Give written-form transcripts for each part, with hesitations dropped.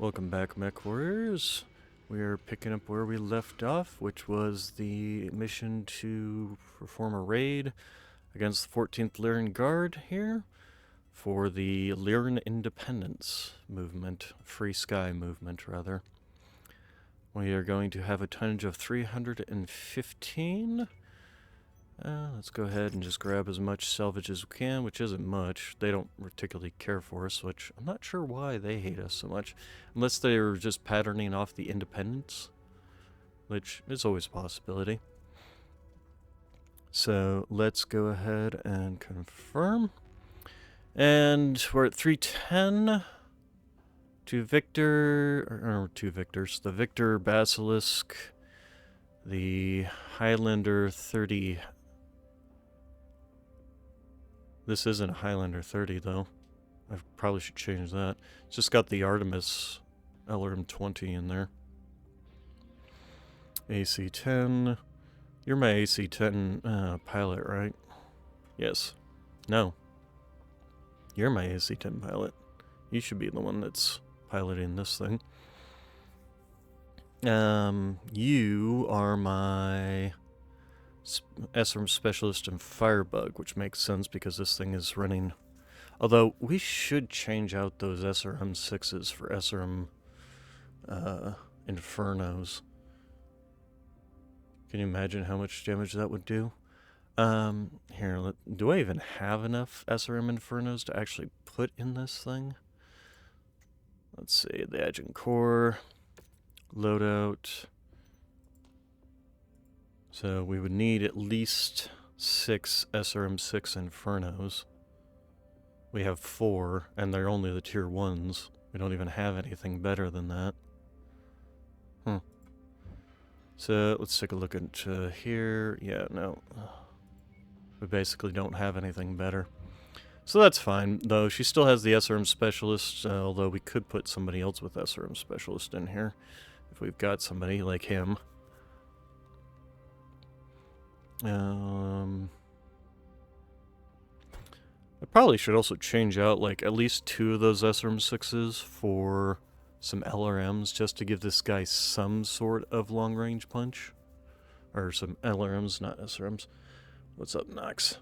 Welcome back, Mechwarriors. We are picking up where we left off, which was the mission to perform a raid against the 14th Lyran Guard here for the Lyran Independence movement, Free Skye movement, rather. We are going to have a tonnage of 315. Let's go ahead and just grab as much salvage as we can, which isn't much. They don't particularly care for us, which I'm not sure why they hate us so much. Unless they're just patterning off the independence, which is always a possibility. So let's go ahead and confirm. And we're at 310. Two Victors. The Victor Basilisk, the Highlander 30. This isn't a Highlander 30, though. I probably should change that. It's just got the Artemis LRM 20 in there. AC 10. You're my AC 10 pilot, right? Yes. No. You're my AC 10 pilot. You should be the one that's piloting this thing. You are my SRM Specialist and Firebug, which makes sense because this thing is running. Although, we should change out those SRM 6s for SRM Infernos. Can you imagine how much damage that would do? Here, do I even have enough SRM Infernos to actually put in this thing? Let's see, the Adjunct Core, loadout. So we would need at least 6 SRM6 Infernos. We have 4, and they're only the tier 1s. We don't even have anything better than that. So let's take a look at here. Yeah, no. We basically don't have anything better. So that's fine, though. She still has the SRM Specialist, although we could put somebody else with SRM Specialist in here if we've got somebody like him. I probably should also change out like at least 2 of those SRM6s for some LRMs just to give this guy some sort of long-range punch. Or some LRMs, not SRMs. What's up, Nox?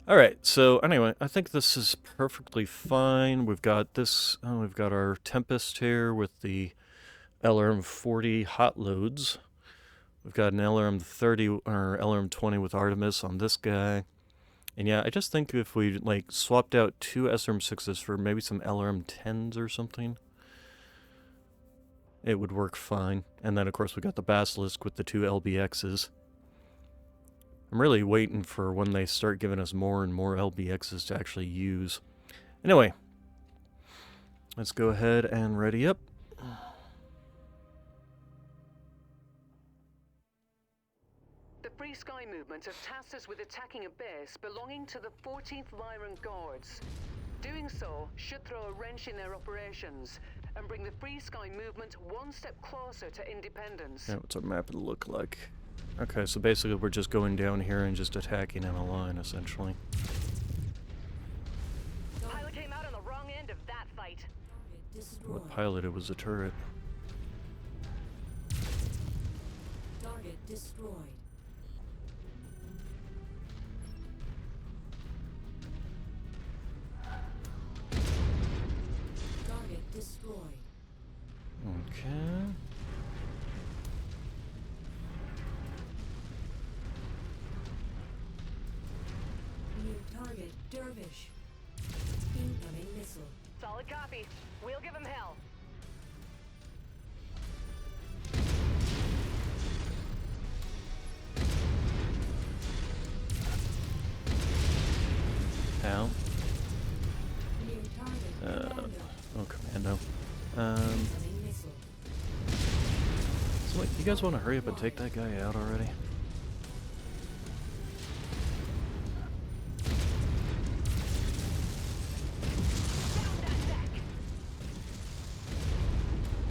Alright, so anyway, I think this is perfectly fine. We've got this, we've got our Tempest here with the LRM 40 hot loads. We've got an LRM 30 or LRM 20 with Artemis on this guy. And yeah, I just think if we like swapped out 2 SRM 6s for maybe some LRM 10s or something, it would work fine. And then of course we got the Basilisk with the 2 LBXs. I'm really waiting for when they start giving us more and more LBXs to actually use. Anyway, let's go ahead and ready up. The Free Skye movement have tasked us with attacking a base belonging to the 14th Lyran Guards. Doing so should throw a wrench in their operations and bring the Free Skye movement one step closer to independence. Yeah, what's our map look like? Okay, so basically we're just going down here and just attacking in a line, essentially. Pilot came out on the wrong end of that fight. What piloted was a turret? Target destroyed. Target destroyed. Okay. New target Dervish. Incoming missile. Solid copy. We'll give him hell. Ow. New target Commando. Oh, Commando. Incoming missile. So, like, you guys want to hurry up and take that guy out already?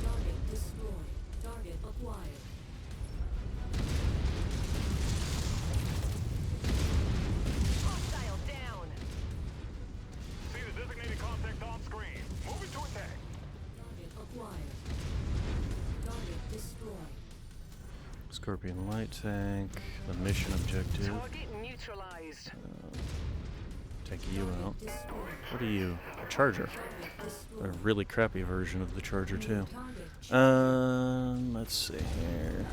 Target destroyed. Target acquired. Hostile down. See the designated contact on screen. Moving to attack. Target acquired. Scorpion light tank. The mission objective. Target neutralized. Take you out. Destroyed. What are you? A charger. Target A destroyed. really crappy version of the charger too. Target Let's see here.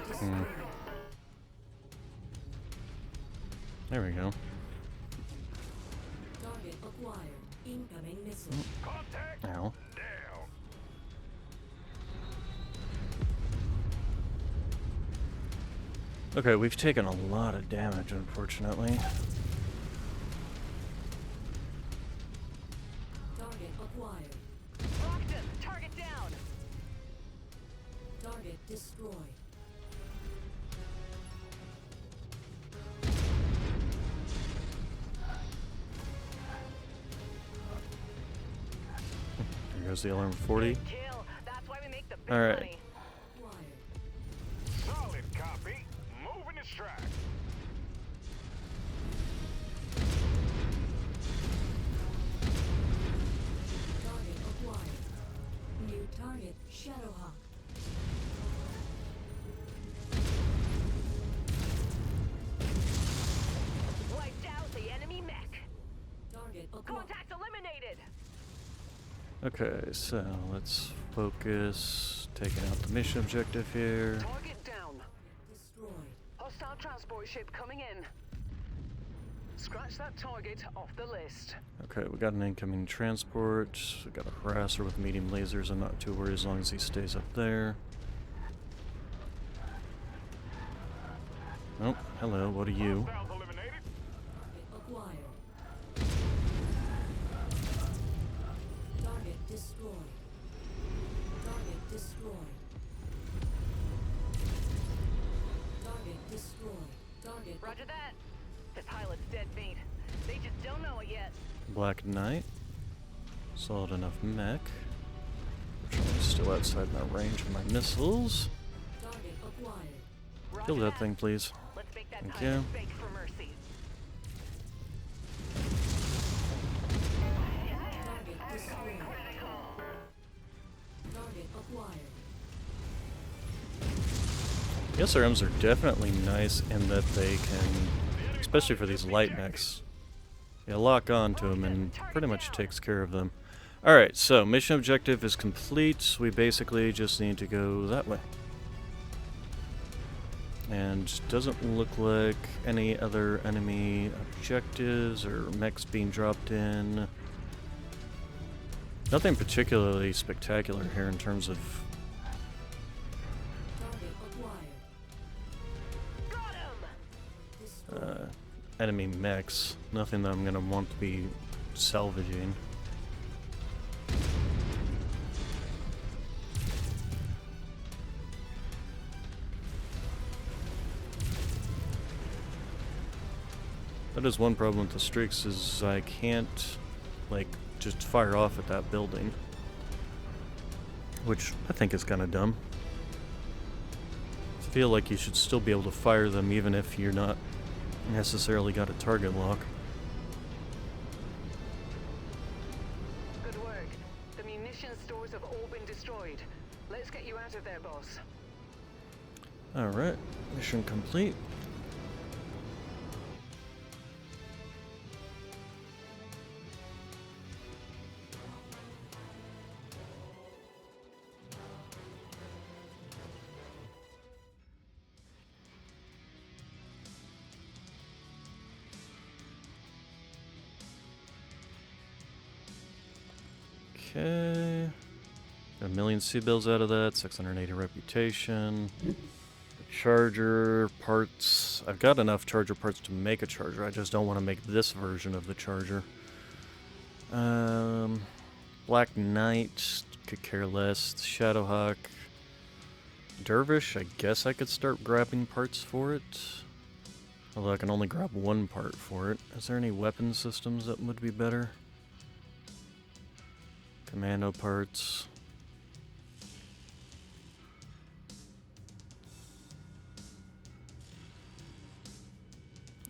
destroyed. There we go. Target acquired. Incoming missile. Ow. Okay, we've taken a lot of damage, unfortunately. Target acquired. Rocked him. Target down. Target destroyed. There goes the alarm 40. Kill. That's why we make the big All right. money. Acquired. Solid copy. Moving to strike. Target acquired. New target Shadowhawk. Wiped out the enemy mech. Target acquired. Contact eliminated. Okay, so let's focus. Taking out the mission objective here. Target down. Destroyed. Hostile transport ship coming in. Scratch that target off the list. Okay, we got an incoming transport. We got a harasser with medium lasers. I'm not too worried as long as he stays up there. Oh, hello, what are you? Hostiles eliminated. Target acquired. Target destroyed. Target destroyed. Target destroyed. Target Roger that. The pilot's dead meat. They just don't know it yet. Black Knight. Solid enough mech. Which is still outside my range of my missiles. target acquired. Roger Kill that thing, please. Let's make that Thank pilot you. beg for mercy. Target destroyed. Target acquired. The SRMs are definitely nice in that they can, especially for these light mechs, you lock on to them and pretty much takes care of them. Alright, so mission objective is complete. We basically just need to go that way. And doesn't look like any other enemy objectives or mechs being dropped in. Nothing particularly spectacular here in terms of Target acquired. Got him! Destroyed. enemy mechs. Nothing that I'm going to want to be salvaging. That is one problem with the streaks, is I can't, like, just fire off at that building. Which I think is kind of dumb. I feel like you should still be able to fire them even if you're not necessarily got a target lock. Good work. The munition stores have all been destroyed. Let's get you out of there, boss. Alright, mission complete. Okay. Got a million C-bills out of that, 680 reputation. Charger parts. I've got enough charger parts to make a charger. I just don't want to make this version of the charger. Black Knight. Could care less. Shadowhawk. Dervish. I guess I could start grabbing parts for it. Although I can only grab one part for it. Is there any weapon systems that would be better? Commando parts.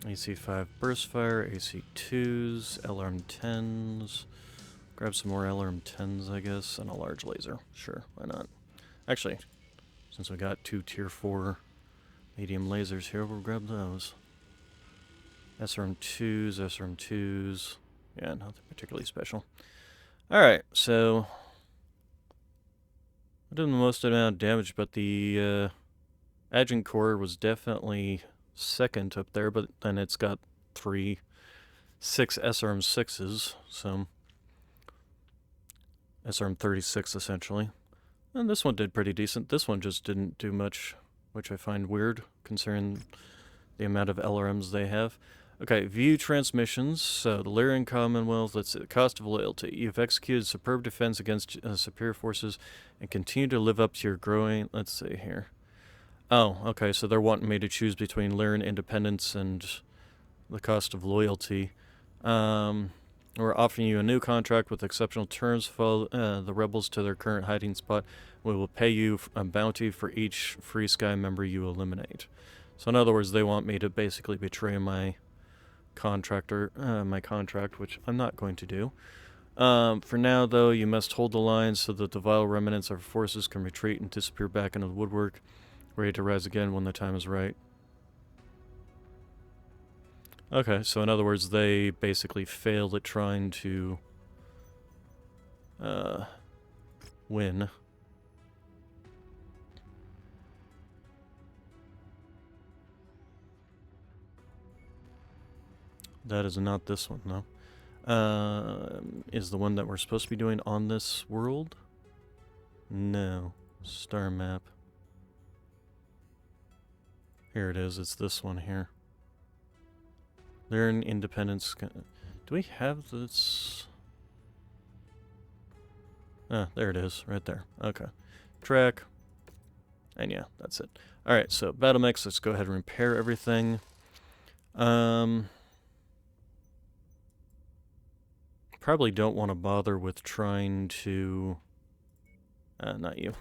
AC5 burst fire, AC2s, LRM 10s, Grab some more LRM 10s, I guess, and a large laser. Sure, why not? Actually, since we got 2 tier 4 medium lasers here, we'll grab those. SRM 2s, SRM 2s. Yeah, nothing particularly special. Alright, so I did the most amount of damage, but the Adjunct Core was definitely second up there, but then it's got 6 SRM 6s, so SRM 36 essentially. And this one did pretty decent. This one just didn't do much, which I find weird, considering the amount of LRMs they have. Okay, view transmissions. So, the Lyrian Commonwealth, let's see, the cost of loyalty. You've executed superb defense against superior forces and continue to live up to your growing... Let's see here. Oh, okay, so they're wanting me to choose between Lyrian independence and the cost of loyalty. We're offering you a new contract with exceptional terms. Follow the rebels to their current hiding spot. We will pay you a bounty for each Free Skye member you eliminate. So in other words, they want me to basically betray my contract, which I'm not going to do. For now, though, you must hold the line so that the vile remnants of our forces can retreat and disappear back into the woodwork, ready to rise again when the time is right. Okay, so in other words, they basically failed at trying to win. That is not this one, though. Is the one that we're supposed to be doing on this world? No. Star map. Here it is, it's this one here. Learn independence. Do we have this? Ah, there it is, right there. Okay. Track. And yeah, that's it. Alright, so battle mechs, let's go ahead and repair everything. Probably don't want to bother with trying to... not you.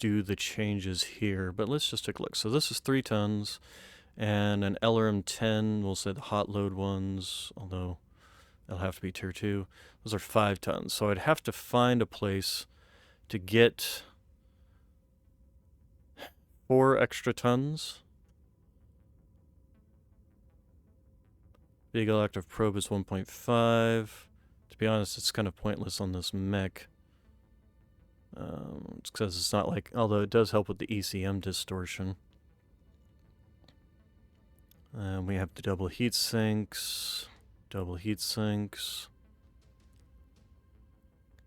Do the changes here, but let's just take a look. So this is 3 tons, and an LRM 10, we'll say the hot load ones, although it'll have to be tier 2. Those are 5 tons, so I'd have to find a place to get 4 extra tons. Big Galactic Probe is 1.5. To be honest, it's kind of pointless on this mech. It's because it's not like, although it does help with the ECM distortion. We have the double heat sinks.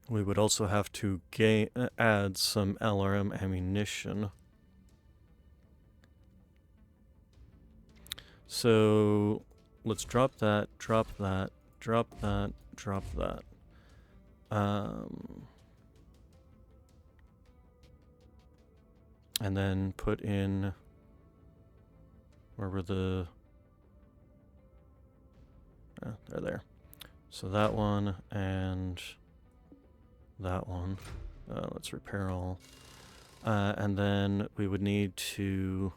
We would also have to add some LRM ammunition. So let's drop that, drop that, drop that, drop that. And then put in, where were the, they're there. So that one and that one. Let's repair all. And then we would need to,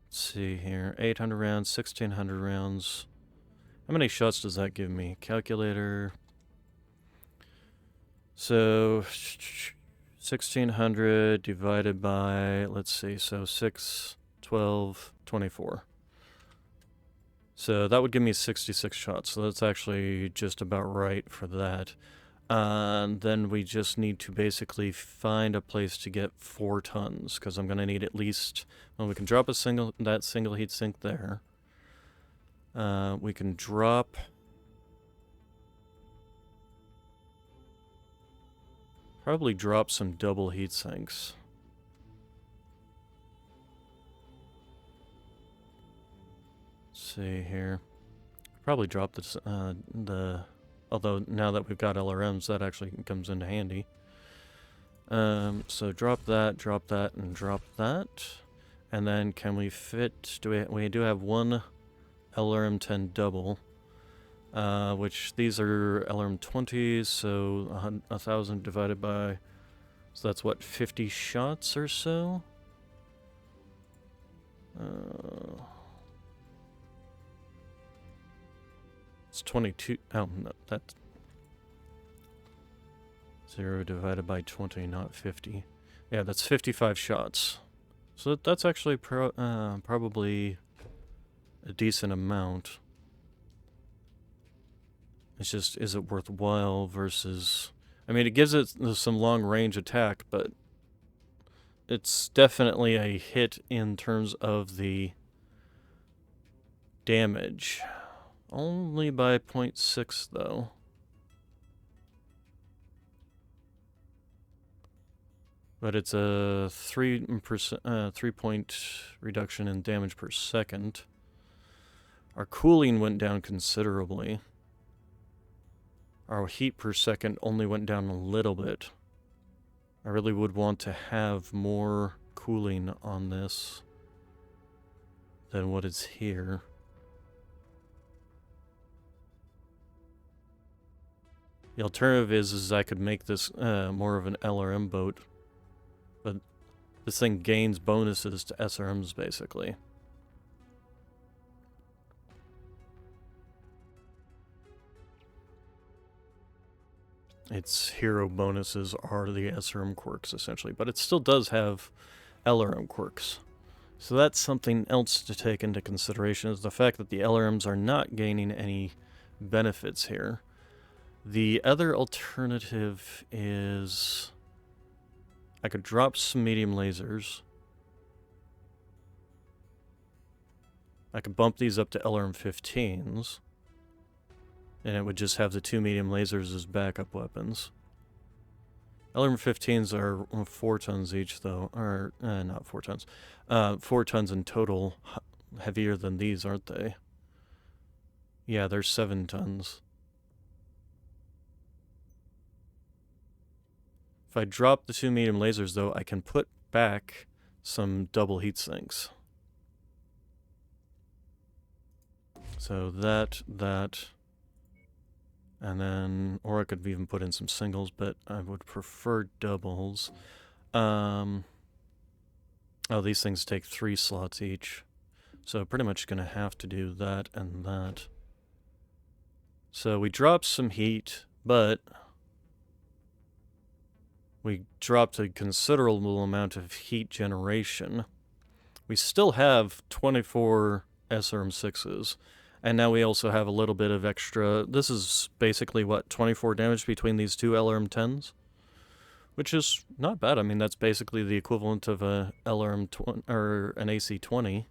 let's see here, 800 rounds, 1600 rounds. How many shots does that give me? Calculator. So 1600 divided by, let's see, so 6, 12, 24. So that would give me 66 shots. So that's actually just about right for that. Then we just need to basically find a place to get 4 tons, because I'm going to need at least, well, we can drop that single heat sink there. We can drop... Probably drop some double heat sinks. Let's see here. Probably drop this, although now that we've got LRMs, that actually comes into handy. So drop that, and drop that. And then can we fit, we do have one LRM 10 double. Which these are LRM 20s, so 1,000 divided by, so that's what, 50 shots or so? It's 22. Oh, no, that's 0 divided by 20, not 50. Yeah, that's 55 shots. So that's actually probably a decent amount. It's just, is it worthwhile versus... I mean, it gives it some long-range attack, but it's definitely a hit in terms of the damage. Only by 0.6, though. But it's a 3-point reduction in damage per second. Our cooling went down considerably. Our heat per second only went down a little bit. I really would want to have more cooling on this than what is here. The alternative is I could make this more of an LRM boat, but this thing gains bonuses to SRMs basically. Its hero bonuses are the SRM quirks, essentially, but it still does have LRM quirks. So that's something else to take into consideration, is the fact that the LRMs are not gaining any benefits here. The other alternative is I could drop some medium lasers. I could bump these up to LRM 15s. And it would just have the 2 medium lasers as backup weapons. LRM 15s are 4 tons each, though. Or, not 4 tons. 4 tons in total. Heavier than these, aren't they? Yeah, they're 7 tons. If I drop the 2 medium lasers, though, I can put back some double heat sinks. So that... And then, or I could even put in some singles, but I would prefer doubles. Oh, these things take 3 slots each. So pretty much gonna have to do that and that. So we dropped some heat, but we dropped a considerable amount of heat generation. We still have 24 SRM6s. And now we also have a little bit of extra... This is basically, what, 24 damage between these 2 LRM-10s? Which is not bad. I mean, that's basically the equivalent of a LRM-20, or an AC-20.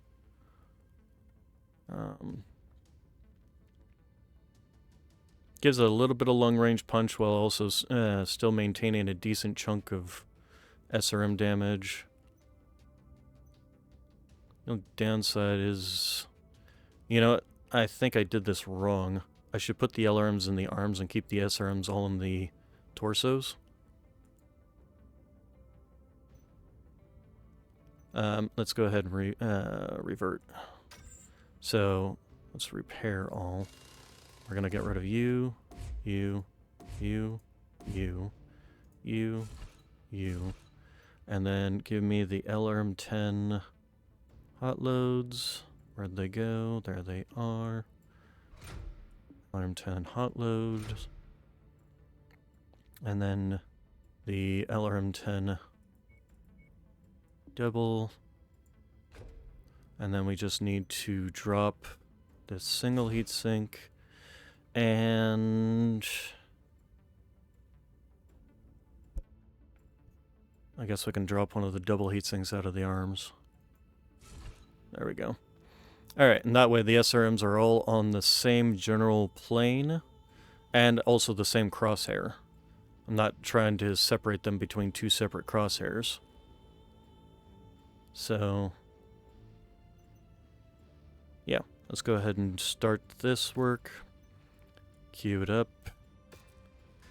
Gives a little bit of long-range punch while also still maintaining a decent chunk of SRM damage. The downside is... You know what? I think I did this wrong. I should put the LRMs in the arms and keep the SRMs all in the torsos. Let's go ahead and revert. So, let's repair all. We're gonna get rid of you, you, and then give me the LRM-10 hot loads. Where'd they go? There they are. LRM-10 hot loads. And then the LRM-10 double. And then we just need to drop this single heatsink. And I guess we can drop one of the double heatsinks out of the arms. There we go. Alright, and that way the SRMs are all on the same general plane, and also the same crosshair. I'm not trying to separate them between 2 separate crosshairs. So, yeah, let's go ahead and start this work. Queue it up.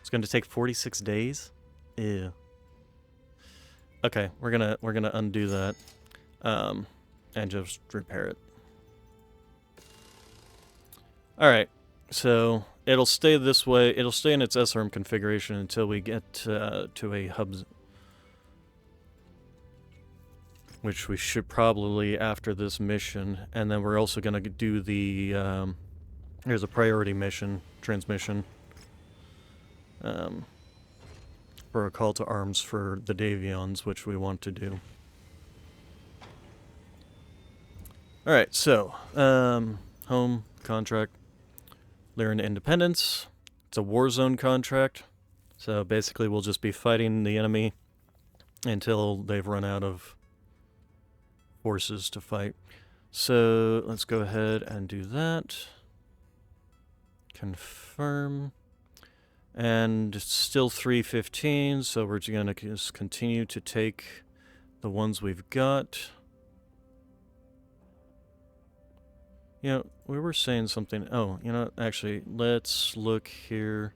It's going to take 46 days? Ew. Okay, we're gonna undo that, and just repair it. Alright, so it'll stay this way. It'll stay in its SRM configuration until we get to a hub. which we should probably after this mission, and then we're also going to do the there's a priority mission transmission for a call to arms for the Davions, which we want to do. Alright, so home contract, Lyran Independence. It's a war zone contract, so basically we'll just be fighting the enemy until they've run out of forces to fight. So let's go ahead and do that. Confirm. And it's still 315, so we're going to just continue to take the ones we've got. You know, we were saying something. Oh, you know, actually, let's look here.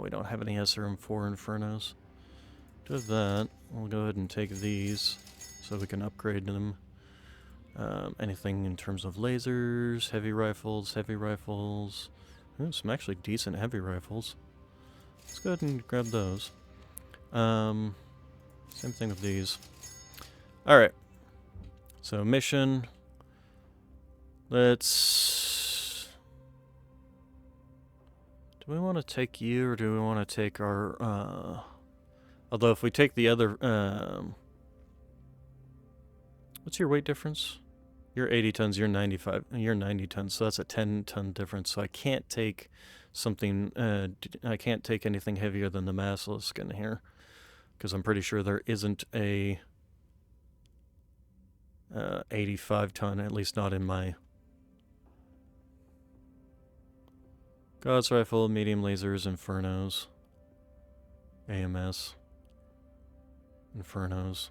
We don't have any SRM4 Infernos. To have that, we'll go ahead and take these so we can upgrade them. Anything in terms of lasers, heavy rifles. Ooh, some actually decent heavy rifles. Let's go ahead and grab those. Same thing with these. Alright. So, mission. Let's... Do we want to take you, or do we want to take our... Although if we take the other... What's your weight difference? You're 80 tons, you're 95, you're 90 tons, so that's a 10-ton difference. So I can't take something, I can't take anything heavier than the Basilisk in here, because I'm pretty sure there isn't a 85-ton, at least not in my God's Rifle, medium lasers, Infernos, AMS, Infernos,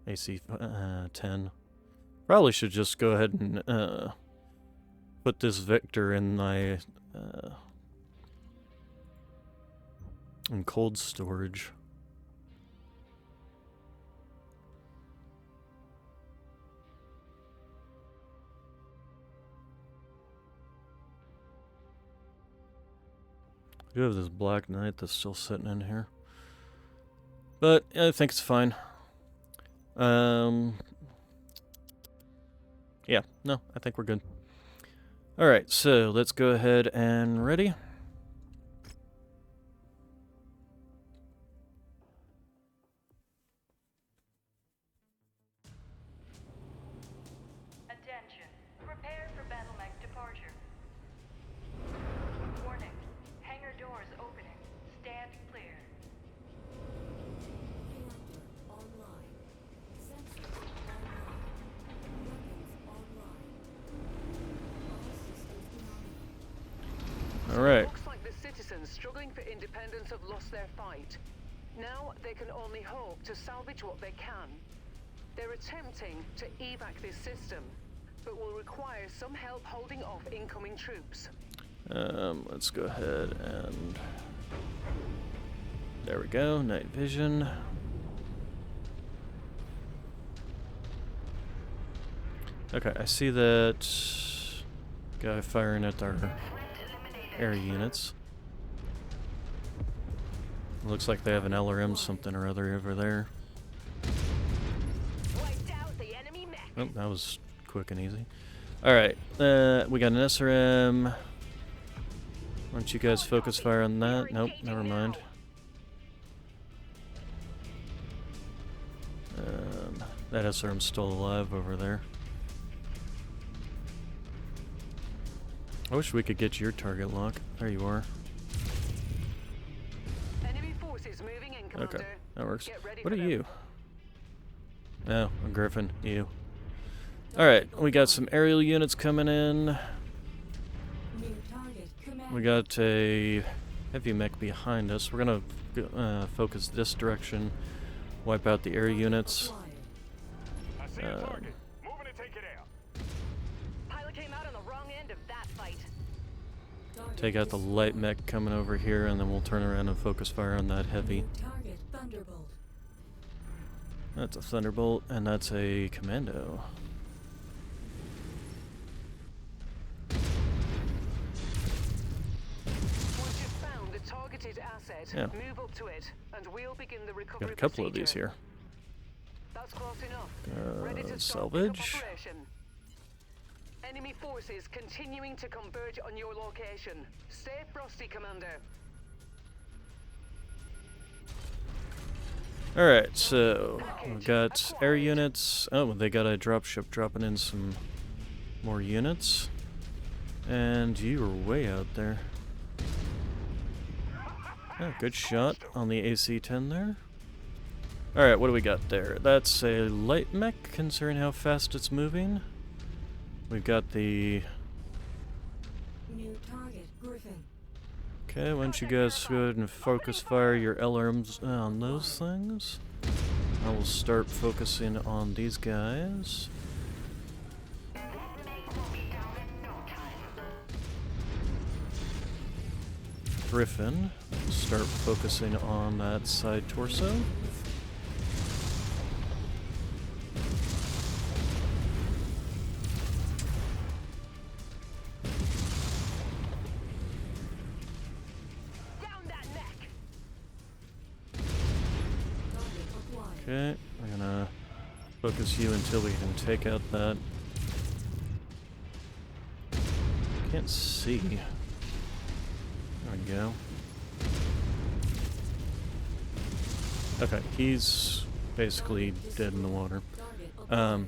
AC 10. Probably should just go ahead and put this Victor in my in cold storage. I do have this Black Knight that's still sitting in here, but I think it's fine. Yeah, no, I think we're good. Alright, so let's go ahead and ready. Attention. Prepare for battle mech departure. Warning. Hangar doors opening. Stand clear. Reactor online. Sensors online. Weapons online. All systems nominal. Alright. Looks like the citizens struggling for independence have lost their fight. Now they can only hope to salvage what they can. They're attempting to evac this system, but will require some help holding off incoming troops. Let's go ahead and... There we go, night vision. Okay, I see that guy firing at our air units. Looks like they have an LRM something or other over there. Wiped out the enemy mech. Oh, that was quick and easy. Alright, we got an SRM. Why don't you guys focus fire on that? Nope, never mind. That SRM's still alive over there. I wish we could get your target lock. There you are. Enemy forces moving in, Commander. Okay, that works. Get ready What for are them. you? Oh, a Griffin. You. Alright, we got some aerial units coming in. New target command. We got a heavy mech behind us. We're gonna focus this direction, wipe out the air units. Acquired. I see a target. Moving to take it out. Pilot came out on the wrong end of that fight. Target Take out the light mech coming over here, and then we'll turn around and focus fire on that heavy. New target Thunderbolt. That's a Thunderbolt, and that's a Commando. Once you've found the targeted asset, Yeah. move up to it, and we'll begin the recovery Got a couple of these procedure. here. That's close enough. Ready to start salvage. pickup operation. Enemy forces continuing to converge on your location. Stay frosty, Commander. Alright, so we've got air units. Oh, they got a dropship dropping in some more units. And you were way out there. Oh, good shot on the AC-10 there. Alright, what do we got there? That's a light mech, considering how fast it's moving. We've got the... New target, Griffin. Okay, why don't you guys go ahead and focus fire your LRMs on those things. I will start focusing on these guys. Griffin, start focusing on that side torso. Down that neck. Target acquired. Okay, I'm gonna focus you until we can take out that. Can't see. There we go. Okay, he's basically dead in the water. Target acquired.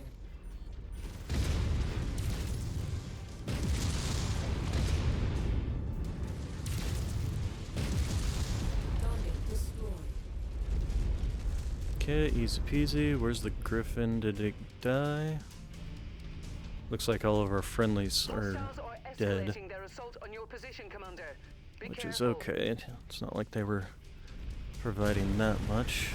Target destroyed. Okay, easy peasy. Where's the Griffin? Did it die? Looks like all of our friendlies are Hostiles are dead. escalating their assault on your position, Commander. Be Which is careful. okay. It's not like they were providing that much.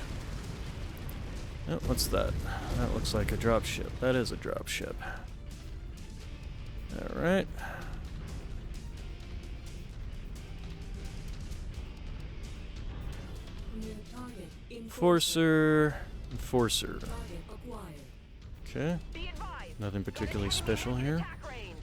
Oh, what's that? That looks like a dropship. That is a dropship. Alright. New target. Enforcer. Enforcer. Target acquired. Okay. Be advised. Nothing particularly special here. Attack range.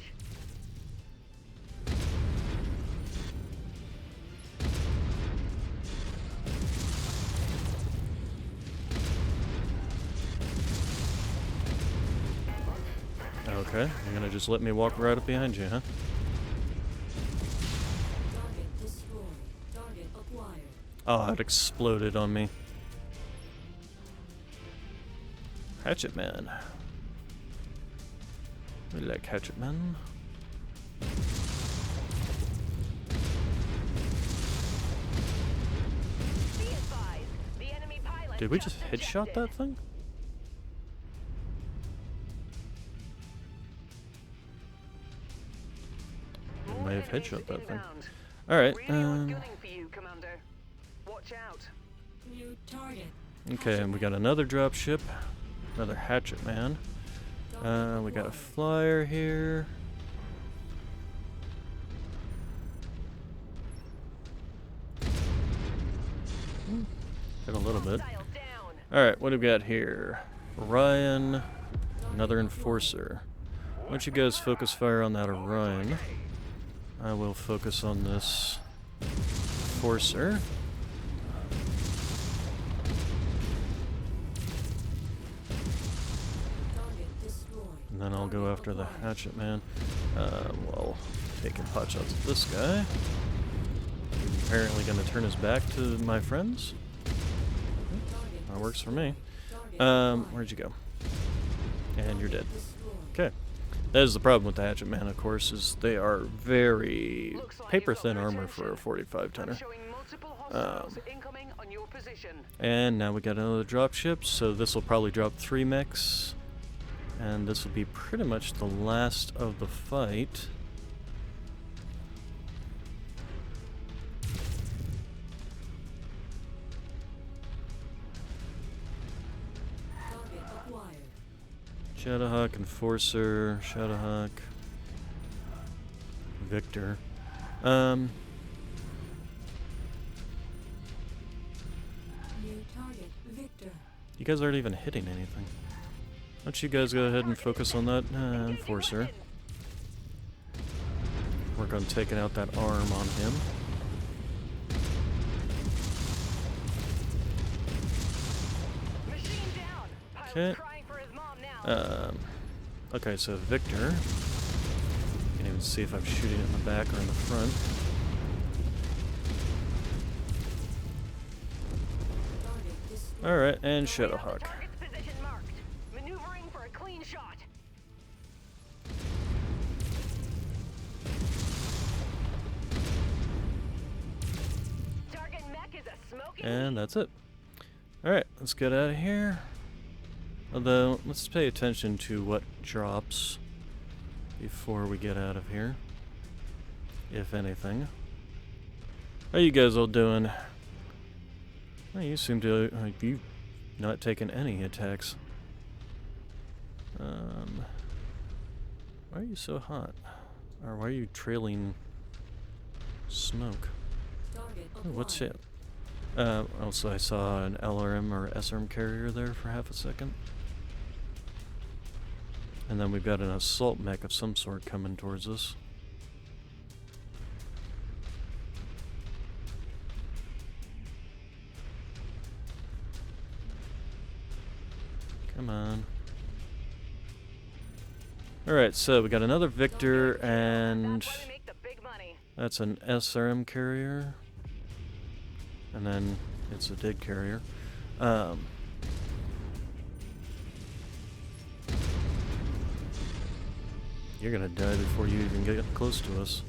Okay, you're gonna just let me walk right up behind you, huh? Target destroyed. Target acquired. Oh, it exploded on me. Hatchet Man. We like Hatchet Man. Be advised. The enemy pilot Did we just ejected. headshot that thing? We may have More headshot that enemies thing. inbound. Alright, Really on gunning for you, Commander. Watch out. New target. okay, and we got another dropship. Another Hatchet Man. We got a flyer here. Got a little bit. Hostile down. Alright, what do we got here? Orion, another Enforcer. Why don't you guys focus fire on that Orion? I will focus on this Enforcer. Target destroyed. And then I'll go after the Hatchet Man. Well, taking pot shots at this guy. He's apparently going to turn his back to my friends. That works for me. Where'd you go? And you're dead. Okay. That is the problem with the Hatchet Man, of course, is they are very Looks like paper you've got thin my armor for a attention. 45 I'm tonner. showing multiple hostiles incoming on your position. And now we got another dropship, so this will probably drop 3 mechs. And this will be pretty much the last of the fight. Target acquired. Shadowhawk, Enforcer, Shadowhawk, Victor. New target. Victor. You guys aren't even hitting anything. Why don't you guys go ahead and focus on that Enforcer. Work on taking out that arm on him. Machine down. Okay. Crying for his mom now. Okay, so Victor. Can't even see if I'm shooting it in the back or in the front. Target destroyed. Alright, and We have the Shadowhawk. target's position marked. Maneuvering for a clean shot. Target mech is a smoking And that's it. Alright, let's get out of here. Although, let's pay attention to what drops before we get out of here. If anything. How you guys all doing? Well, you seem to you not taking any attacks. Why are you so hot? Or why are you trailing smoke? Target Oh, what's acquired. it? Also, I saw an LRM or SRM carrier there for half a second. And then we've got an assault mech of some sort coming towards us. Come on. Alright, so we got another Victor, and That's why we make the big money. that's an SRM carrier. And then it's a dig carrier. You're gonna die before you even get close to us.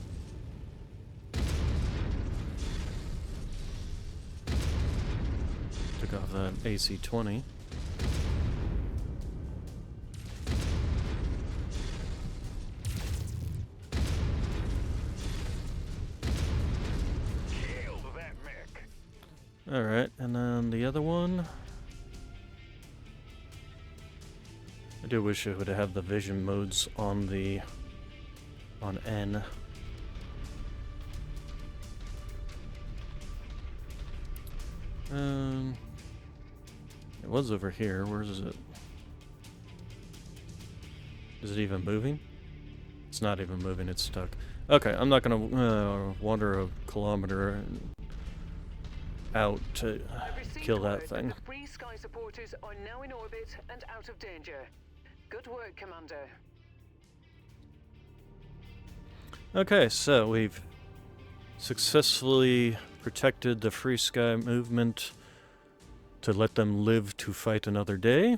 Took off that AC-20. Killed that mech. Alright, and then the other one. I do wish it would have the vision modes on N. It was over here. Where is it? Is it even moving? It's not even moving. It's stuck. Okay, I'm not gonna wander a kilometer out to I've received kill that word thing. The Free Sky supporters are now in orbit and out of danger. Good work, Commander. Okay, so we've successfully protected the Free Sky movement to let them live to fight another day.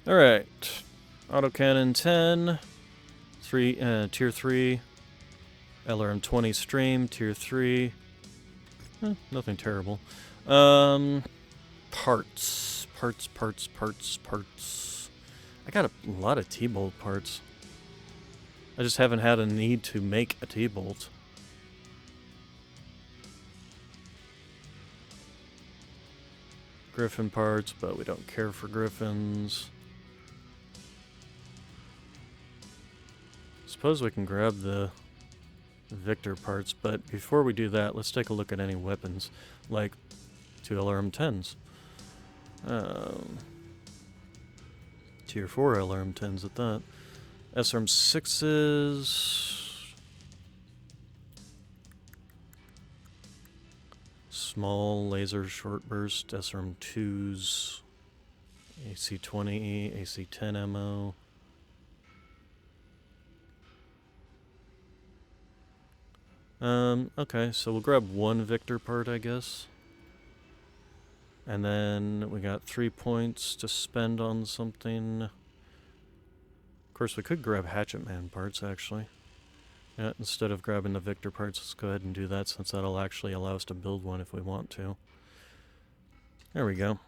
Alright. Autocannon 10. Tier 3. LRM 20 stream, Tier 3. Nothing terrible. Parts. I got a lot of T-bolt parts. I just haven't had a need to make a T-bolt. Griffin parts, but we don't care for Griffins. Suppose we can grab the Victor parts, but before we do that, let's take a look at any weapons, like 2 LRM-10s. Tier 4 LRM-10s at that. SRM-6s. Small laser short burst, SRM-2s. AC-20, AC-10 ammo. Okay, so we'll grab one Victor part, I guess. And then we got 3 points to spend on something. Of course, we could grab Hatchet Man parts, actually. Yeah, instead of grabbing the Victor parts, let's go ahead and do that, since that'll actually allow us to build one if we want to. There we go.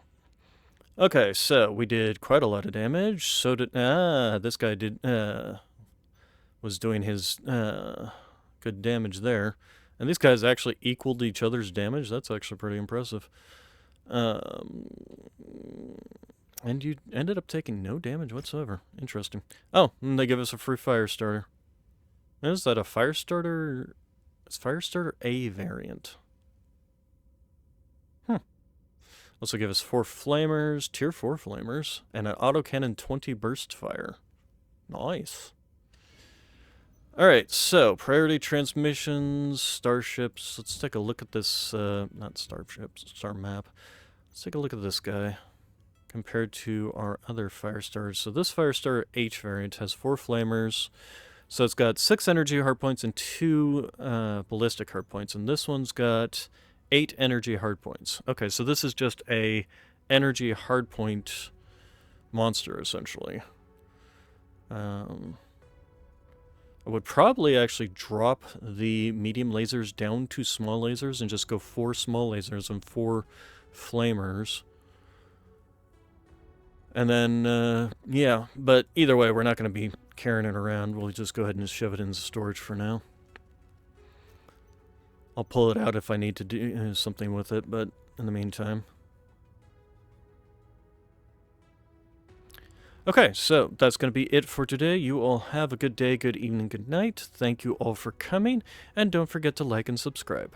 Okay, so we did quite a lot of damage. So did... this guy did... was doing his... good damage there. And these guys actually equaled each other's damage. That's actually pretty impressive. And you ended up taking no damage whatsoever. Interesting. Oh, and they give us a free fire starter. Is that a fire starter? Is fire starter A variant? Also give us 4 flamers, tier 4 flamers, and an autocannon 20 burst fire. Nice. Alright, so priority transmissions, starships. Let's take a look at this, not starships, star map. Let's take a look at this guy compared to our other Firestars. So this Firestar H variant has 4 flamers. So it's got 6 energy hardpoints and 2 ballistic hardpoints. And this one's got 8 energy hardpoints. Okay, so this is just a energy hardpoint monster, essentially. I would probably actually drop the medium lasers down to small lasers and just go 4 small lasers and 4 flamers. And then, yeah, but either way, we're not going to be carrying it around. We'll just go ahead and just shove it into storage for now. I'll pull it out if I need to do something with it, but in the meantime. Okay, so that's going to be it for today. You all have a good day, good evening, good night. Thank you all for coming, and don't forget to like and subscribe.